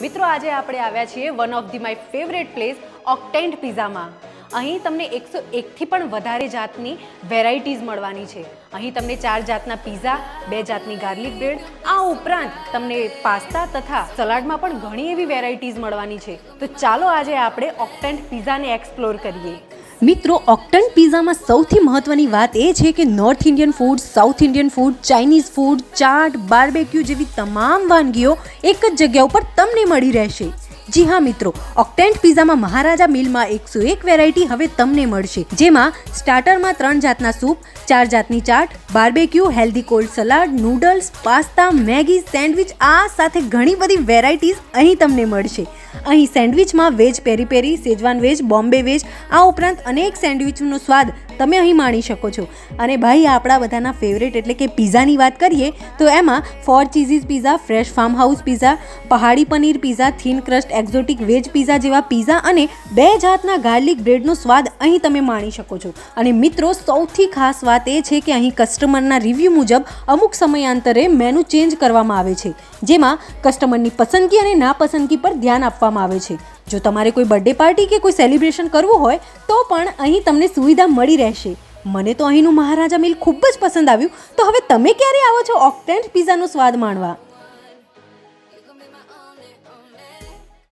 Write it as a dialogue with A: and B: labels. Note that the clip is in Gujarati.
A: મિત્રો આજે આપણે આવ્યા છીએ one of the my favourite place Octant પિઝામાં. અહીં તમને 101થી પણ વધારે જાતની વેરાયટીઝ મળવાની છે. અહીં તમને 4 જાતના પિઝા, 2 જાતની ગાર્લિક બ્રેડ, આ ઉપરાંત તમને પાસ્તા તથા સલાડમાં પણ ઘણી એવી વેરાયટીઝ મળવાની છે. તો ચાલો આજે આપણે ઓક્ટેન્ટ પિઝાને એક્સપ્લોર કરીએ. મિત્રો, ઓક્ટેન્ટ પિઝામાં સૌથી મહત્વની વાત એ છે કે north Indian food, south Indian food, Chinese food, chaat, barbecue જેવી તમામ વાનગીઓ એક જ જગ્યા ઉપર તમને મળી રહેશે. જી હા મિત્રો, ઓક્ટેન્ટ પિઝામાં મહારાજા મિલમાં 101 વેરાયટી હવે તમને મળશે, જેમાં સ્ટાર્ટરમાં 3 જાતના સૂપ, 4 જાતની chaat, barbecue, healthy cold salad, noodles, pasta, Maggi, sandwich, આ સાથે ઘણી બધી વેરાયટીઝ અહીં તમને મળશે. અહીં સેન્ડવિચમાં વેજ પેરી પેરી, શેજવાન વેજ, બોમ્બે વેજ, આ ઉપરાંત અનેક સેન્ડવિચનો સ્વાદ તમે અહીં માણી શકો છો. અને ભાઈ, આપણા બધાના ફેવરેટ એટલે કે પિઝાની વાત કરીએ તો એમાં 4 cheeses pizza, fresh farm house pizza, pahadi paneer pizza, thin crust exotic veg pizza જેવા પિઝા અને 2 જાતના ગાર્લિક બ્રેડનો સ્વાદ અહીં તમે માણી શકો છો. અને મિત્રો, સૌથી ખાસ વાત એ છે કે અહીં કસ્ટમરના રિવ્યૂ મુજબ અમુક સમયાંતરે મેનુ ચેન્જ કરવામાં આવે છે, જેમાં કસ્ટમરની પસંદગી અને નાપસંદગી પર ધ્યાન આપવામાં આવે છે. જો તમારે કોઈ બર્થડે પાર્ટી કે કોઈ સેલિબ્રેશન કરવું હોય તો પણ અહીં તમને સુવિધા મળી રહેશે. મને તો અહીંનું મહારાજા મિલ ખૂબ જ પસંદ આવ્યું. તો હવે તમે ક્યારે આવો છો ઓક્ટેન્ટ પિઝાનો સ્વાદ માણવા?